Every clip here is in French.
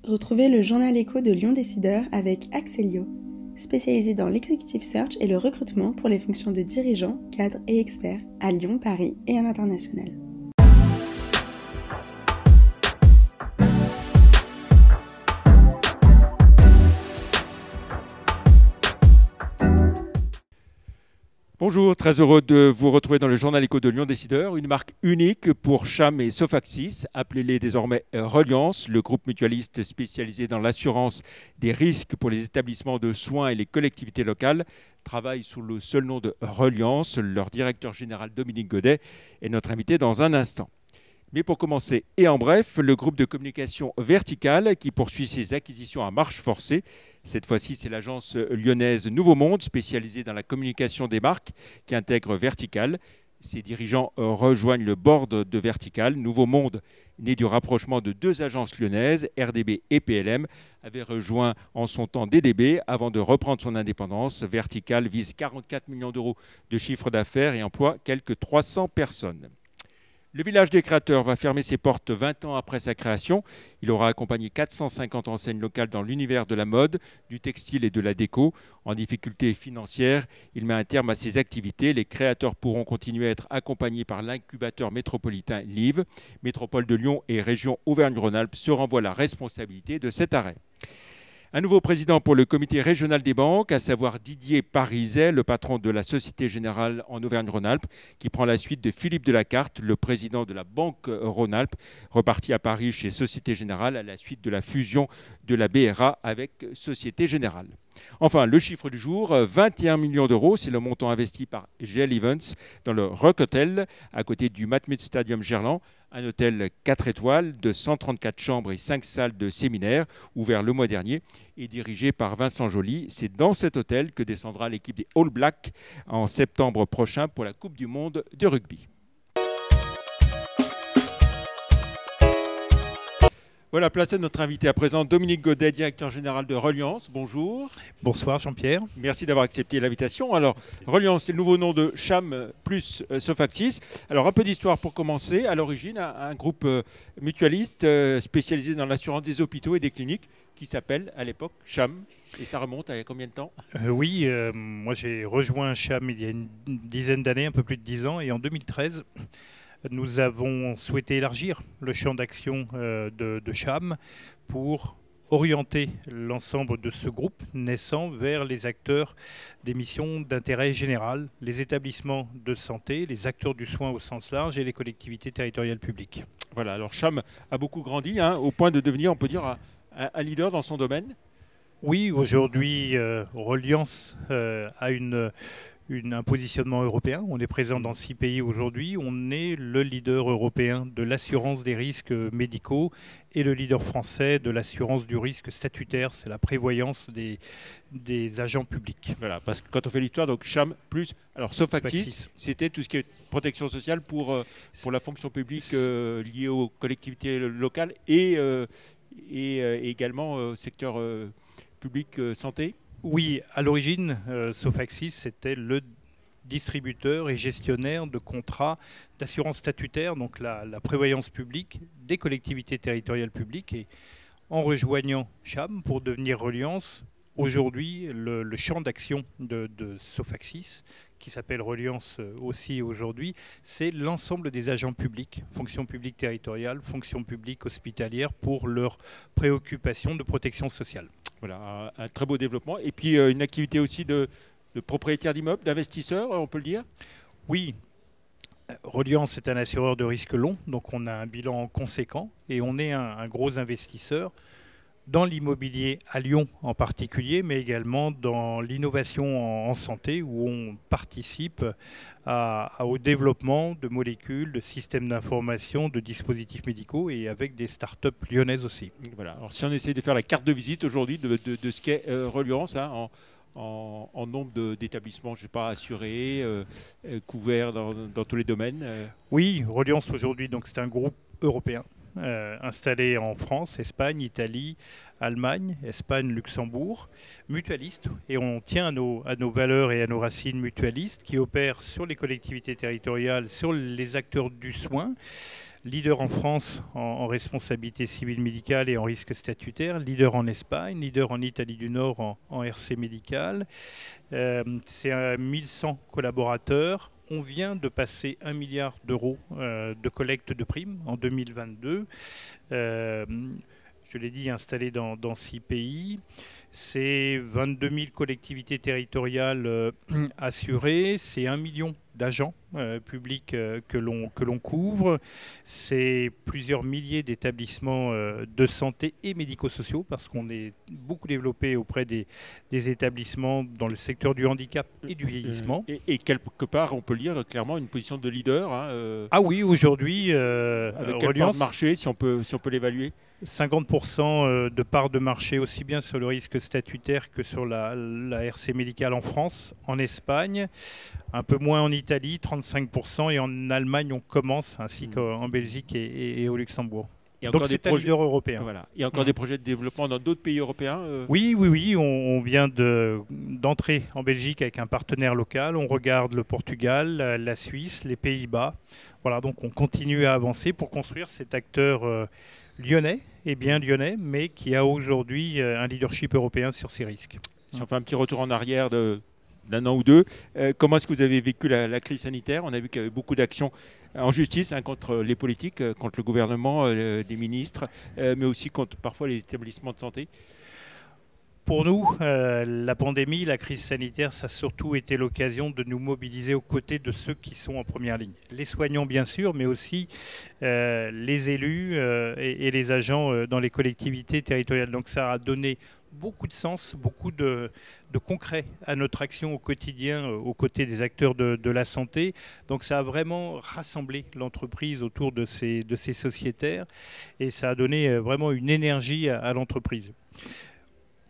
Retrouvez le journal écho de Lyon Décideur avec Axelio, spécialisé dans l'executive search et le recrutement pour les fonctions de dirigeants, cadres et experts à Lyon, Paris et à l'international. Bonjour, très heureux de vous retrouver dans le journal écho de Lyon Décideur, une marque unique pour Cham et Sofaxis, appelez-les désormais Reliance, le groupe mutualiste spécialisé dans l'assurance des risques pour les établissements de soins et les collectivités locales, travaille sous le seul nom de Reliance. Leur directeur général Dominique Godet est notre invité dans un instant. Mais pour commencer, et en bref, le groupe de communication Vertical qui poursuit ses acquisitions à marche forcée. Cette fois-ci, c'est l'agence lyonnaise Nouveau Monde, spécialisée dans la communication des marques, qui intègre Vertical. Ses dirigeants rejoignent le board de Vertical. Nouveau Monde, né du rapprochement de deux agences lyonnaises, RDB et PLM, avait rejoint en son temps DDB avant de reprendre son indépendance. Vertical vise 44 millions d'euros de chiffre d'affaires et emploie quelques 300 personnes. Le village des créateurs va fermer ses portes 20 ans après sa création. Il aura accompagné 450 enseignes locales dans l'univers de la mode, du textile et de la déco. En difficulté financière, il met un terme à ses activités. Les créateurs pourront continuer à être accompagnés par l'incubateur métropolitain LIVE. Métropole de Lyon et région Auvergne-Rhône-Alpes se renvoient la responsabilité de cet arrêt. Un nouveau président pour le comité régional des banques, à savoir Didier Parizet, le patron de la Société Générale en Auvergne-Rhône-Alpes, qui prend la suite de Philippe Delacarte, le président de la Banque Rhône-Alpes, reparti à Paris chez Société Générale à la suite de la fusion de la BRA avec Société Générale. Enfin, le chiffre du jour, 21 millions d'euros, c'est le montant investi par GL Events dans le Rock Hotel, à côté du Matmut Stadium Gerland, un hôtel 4 étoiles de 134 chambres et 5 salles de séminaire, ouvert le mois dernier et dirigé par Vincent Joly. C'est dans cet hôtel que descendra l'équipe des All Blacks en septembre prochain pour la Coupe du Monde de rugby. Voilà, place à notre invité à présent, Dominique Godet, directeur général de Reliance. Bonjour. Bonsoir Jean-Pierre. Merci d'avoir accepté l'invitation. Alors, Reliance, c'est le nouveau nom de Cham plus Sofaxis. Alors, un peu d'histoire pour commencer. À l'origine, un groupe mutualiste spécialisé dans l'assurance des hôpitaux et des cliniques qui s'appelle à l'époque Cham. Et ça remonte à combien de temps ? Oui, moi j'ai rejoint Cham il y a une dizaine d'années, un peu plus de 10 ans. Et en 2013... nous avons souhaité élargir le champ d'action de Cham pour orienter l'ensemble de ce groupe naissant vers les acteurs des missions d'intérêt général, les établissements de santé, les acteurs du soin au sens large et les collectivités territoriales publiques. Voilà, alors Cham a beaucoup grandi, au point de devenir, on peut dire, un leader dans son domaine. Oui, aujourd'hui, Reliance a un positionnement européen. On est présent dans 6 pays aujourd'hui. On est le leader européen de l'assurance des risques médicaux et le leader français de l'assurance du risque statutaire. C'est la prévoyance des agents publics. Voilà, parce que quand on fait l'histoire, donc Cham plus, alors Sofaxis, c'était tout ce qui est protection sociale pour la fonction publique liée aux collectivités locales et également au secteur public santé. Oui, à l'origine, Sofaxis, c'était le distributeur et gestionnaire de contrats d'assurance statutaire, donc la prévoyance publique des collectivités territoriales publiques. Et en rejoignant Cham pour devenir Reliance, aujourd'hui, le champ d'action de Sofaxis, qui s'appelle Reliance aussi aujourd'hui, c'est l'ensemble des agents publics, fonction publique territoriale, fonction publique hospitalière, pour leurs préoccupations de protection sociale. Voilà, un très beau développement. Et puis une activité aussi de propriétaire d'immeubles, d'investisseurs, on peut le dire ? Oui. Reliance est un assureur de risque long, donc on a un bilan conséquent et on est un gros investisseur dans l'immobilier à Lyon en particulier, mais également dans l'innovation en santé, où on participe au développement de molécules, de systèmes d'information, de dispositifs médicaux, et avec des startups lyonnaises aussi. Voilà. Alors si on essaie de faire la carte de visite aujourd'hui de ce qu'est Reliance, en nombre d'établissements, je ne sais pas, assurés, couverts dans tous les domaines. Oui, Reliance aujourd'hui, donc c'est un groupe européen. Installé en France, Espagne, Italie, Allemagne, Espagne, Luxembourg, mutualiste, et on tient à nos valeurs et à nos racines mutualistes qui opèrent sur les collectivités territoriales, sur les acteurs du soin, leader en France en responsabilité civile médicale et en risque statutaire, leader en Espagne, leader en Italie du Nord en RC médical. C'est 1100 collaborateurs. On vient de passer 1 milliard d'euros de collecte de primes en 2022. Je l'ai dit, installé dans 6 pays. C'est 22 000 collectivités territoriales assurées. C'est 1 million d'agents publics que l'on couvre. C'est plusieurs milliers d'établissements de santé et médico-sociaux, parce qu'on est beaucoup développé auprès des établissements dans le secteur du handicap et du vieillissement. Et quelque part, on peut lire clairement une position de leader. Ah oui, aujourd'hui, avec quelle part de marché, si on peut l'évaluer? 50% de part de marché, aussi bien sur le risque statutaire que sur la RC médicale en France, en Espagne, un peu moins en Italie, 35%, et en Allemagne on commence, ainsi qu'en Belgique et au Luxembourg. Donc c'est un leader européen. Voilà. Il y a encore des projets de développement dans d'autres pays européens Oui, on vient d'entrer en Belgique avec un partenaire local. On regarde le Portugal, la Suisse, les Pays-Bas. Voilà, donc on continue à avancer pour construire cet acteur lyonnais, et bien lyonnais, mais qui a aujourd'hui un leadership européen sur ces risques. Si on fait un petit retour en arrière d'un an ou deux, comment est-ce que vous avez vécu la crise sanitaire? On a vu qu'il y avait beaucoup d'actions en justice contre les politiques, contre le gouvernement, des ministres, mais aussi contre parfois les établissements de santé. Pour nous, la pandémie, la crise sanitaire, ça a surtout été l'occasion de nous mobiliser aux côtés de ceux qui sont en première ligne. Les soignants, bien sûr, mais aussi les élus et les agents dans les collectivités territoriales. Donc ça a donné beaucoup de sens, beaucoup de concret à notre action au quotidien, aux côtés des acteurs de la santé. Donc ça a vraiment rassemblé l'entreprise autour de ces sociétaires, et ça a donné vraiment une énergie à l'entreprise.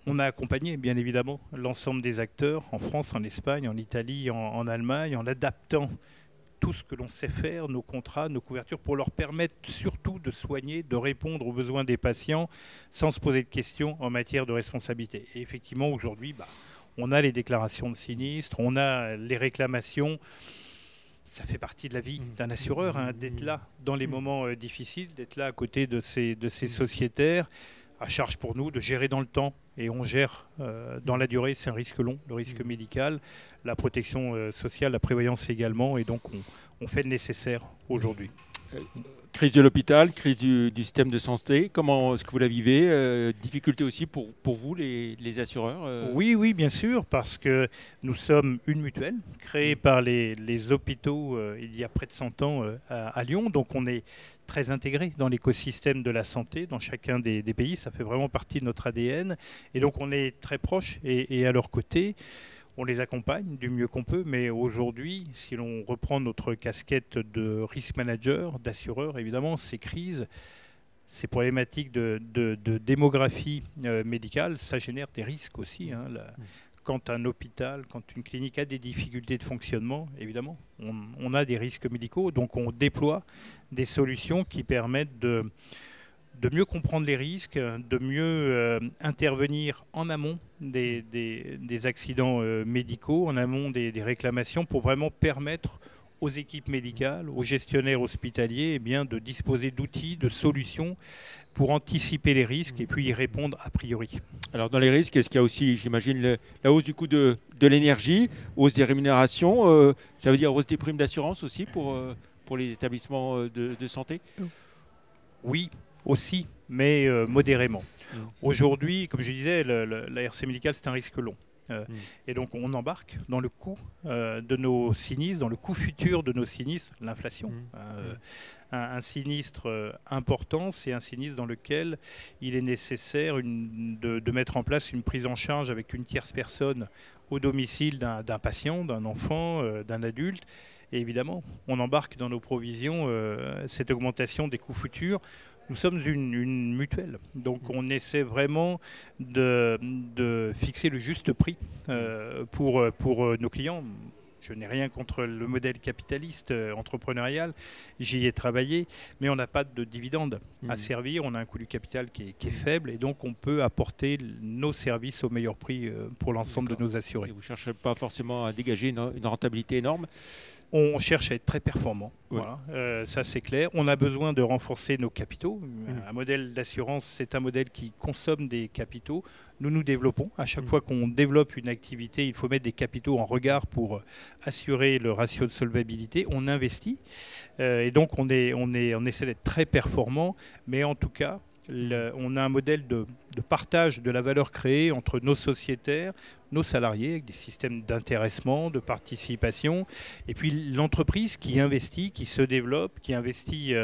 On a accompagné, bien évidemment, l'ensemble des acteurs en France, en Espagne, en Italie, en Allemagne, en adaptant tout ce que l'on sait faire, nos contrats, nos couvertures, pour leur permettre surtout de soigner, de répondre aux besoins des patients sans se poser de questions en matière de responsabilité. Et effectivement, aujourd'hui, on a les déclarations de sinistres, on a les réclamations. Ça fait partie de la vie d'un assureur, d'être là dans les moments difficiles, d'être là à côté de ces sociétaires. À charge pour nous de gérer dans le temps, et on gère dans la durée. C'est un risque long, le risque médical, la protection sociale, la prévoyance également, et donc on fait le nécessaire aujourd'hui. Crise de l'hôpital, crise du système de santé, comment est-ce que vous la vivez? Difficulté aussi pour vous, les assureurs? Oui, bien sûr, parce que nous sommes une mutuelle créée par les hôpitaux il y a près de 100 ans à Lyon, donc on est très intégré dans l'écosystème de la santé dans chacun des pays. Ça fait vraiment partie de notre ADN, et donc on est très proche et à leur côté. On les accompagne du mieux qu'on peut, mais aujourd'hui, si l'on reprend notre casquette de risk manager, d'assureur, évidemment, ces crises, ces problématiques de démographie médicale, ça génère des risques aussi. Quand un hôpital, quand une clinique a des difficultés de fonctionnement, évidemment, on a des risques médicaux. Donc on déploie des solutions qui permettent de mieux comprendre les risques, de mieux intervenir en amont des accidents médicaux, en amont des réclamations, pour vraiment permettre aux équipes médicales, aux gestionnaires hospitaliers, de disposer d'outils, de solutions pour anticiper les risques et puis y répondre a priori. Alors dans les risques, est-ce qu'il y a aussi, j'imagine, la hausse du coût de l'énergie, hausse des rémunérations, ça veut dire hausse des primes d'assurance aussi pour les établissements de santé? Oui, aussi, mais modérément. Aujourd'hui, comme je disais, la RC médicale, c'est un risque long. Et donc on embarque dans le coût de nos sinistres, dans le coût futur de nos sinistres, l'inflation. Un sinistre important, c'est un sinistre dans lequel il est nécessaire de mettre en place une prise en charge avec une tierce personne au domicile d'un patient, d'un enfant, d'un adulte. Et évidemment, on embarque dans nos provisions cette augmentation des coûts futurs. Nous sommes une mutuelle, donc on essaie vraiment de fixer le juste prix pour nos clients. Je n'ai rien contre le modèle capitaliste entrepreneurial, j'y ai travaillé, mais on n'a pas de dividendes à servir, on a un coût du capital qui est faible, et donc on peut apporter nos services au meilleur prix pour l'ensemble de nos assurés. Et vous ne cherchez pas forcément à dégager une rentabilité énorme. On cherche à être très performant, Oui. voilà. Ça c'est clair. On a besoin de renforcer nos capitaux. Un modèle d'assurance, c'est un modèle qui consomme des capitaux. Nous développons. À chaque fois qu'on développe une activité, il faut mettre des capitaux en regard pour assurer le ratio de solvabilité. On investit et donc on essaie d'être très performant, mais en tout cas, on a un modèle de partage de la valeur créée entre nos sociétaires, nos salariés, avec des systèmes d'intéressement, de participation, et puis l'entreprise qui investit, qui se développe, qui investit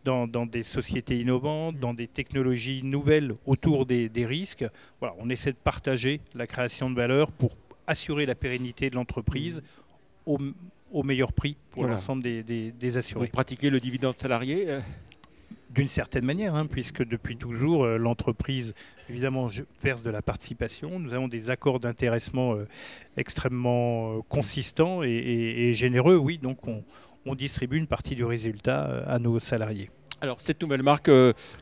dans des sociétés innovantes, dans des technologies nouvelles autour des risques. Voilà, on essaie de partager la création de valeur pour assurer la pérennité de l'entreprise au meilleur prix pour l'ensemble des assurés. Vous pratiquez le dividende salarié D'une certaine manière, puisque depuis toujours, l'entreprise, évidemment, verse de la participation. Nous avons des accords d'intéressement extrêmement consistants et généreux. Oui, donc on distribue une partie du résultat à nos salariés. Alors, cette nouvelle marque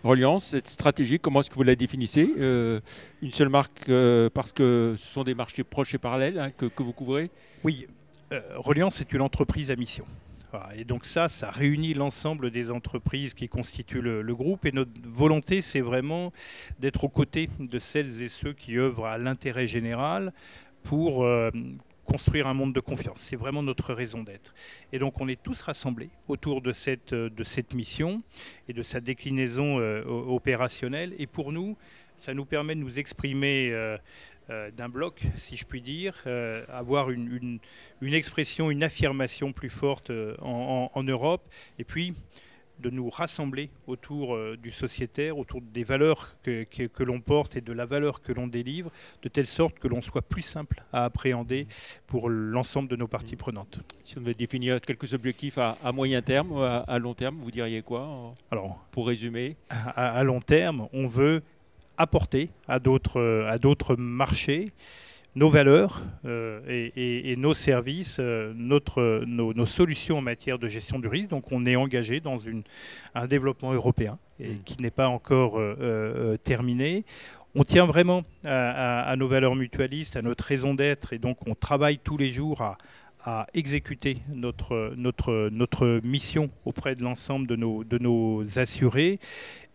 Reliance, cette stratégie, comment est-ce que vous la définissez une seule marque parce que ce sont des marchés proches et parallèles que vous couvrez? Oui, Reliance est une entreprise à mission. Voilà. Et donc ça réunit l'ensemble des entreprises qui constituent le groupe. Et notre volonté, c'est vraiment d'être aux côtés de celles et ceux qui œuvrent à l'intérêt général pour construire un monde de confiance. C'est vraiment notre raison d'être. Et donc on est tous rassemblés autour de cette mission et de sa déclinaison opérationnelle. Et pour nous, ça nous permet de nous exprimer d'un bloc, si je puis dire, avoir une expression, une affirmation plus forte en Europe, et puis de nous rassembler autour du sociétaire, autour des valeurs que l'on porte et de la valeur que l'on délivre, de telle sorte que l'on soit plus simple à appréhender pour l'ensemble de nos parties prenantes. Si on devait définir quelques objectifs à moyen terme ou à long terme, vous diriez quoi? Alors, pour résumer, à long terme, on veut apporter à d'autres marchés nos valeurs et nos services, nos solutions en matière de gestion du risque. Donc on est engagé dans un développement européen qui n'est pas encore terminé. On tient vraiment à nos valeurs mutualistes, à notre raison d'être, et donc on travaille tous les jours à exécuter notre mission auprès de l'ensemble de nos assurés.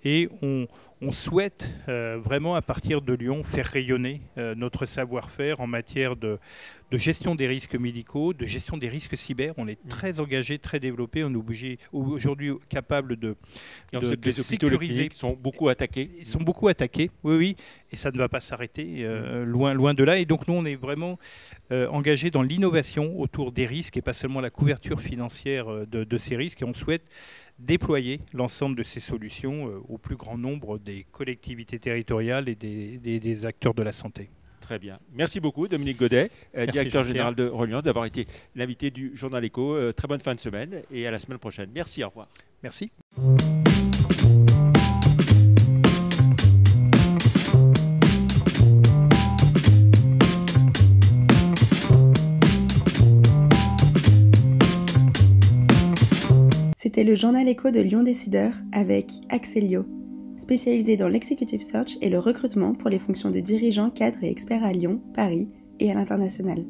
Et on souhaite vraiment, à partir de Lyon, faire rayonner notre savoir-faire en matière de gestion des risques médicaux, de gestion des risques cyber. On est très engagé, très développé. On est aujourd'hui capable de sécuriser. Ils sont beaucoup attaqués. Ils sont beaucoup attaqués, oui. Et ça ne va pas s'arrêter, loin de là. Et donc nous, on est vraiment engagé dans l'innovation autour des risques et pas seulement la couverture financière de ces risques. Et on souhaite déployer l'ensemble de ces solutions au plus grand nombre des collectivités territoriales et des acteurs de la santé. Très bien. Merci beaucoup, Dominique Godet, directeur général de Reliance, d'avoir été l'invité du Journal Écho. Très bonne fin de semaine et à la semaine prochaine. Merci, au revoir. Merci. C'était le Journal Écho de Lyon Décideur avec Axelio, spécialisé dans l'executive search et le recrutement pour les fonctions de dirigeants, cadres et experts à Lyon, Paris et à l'international.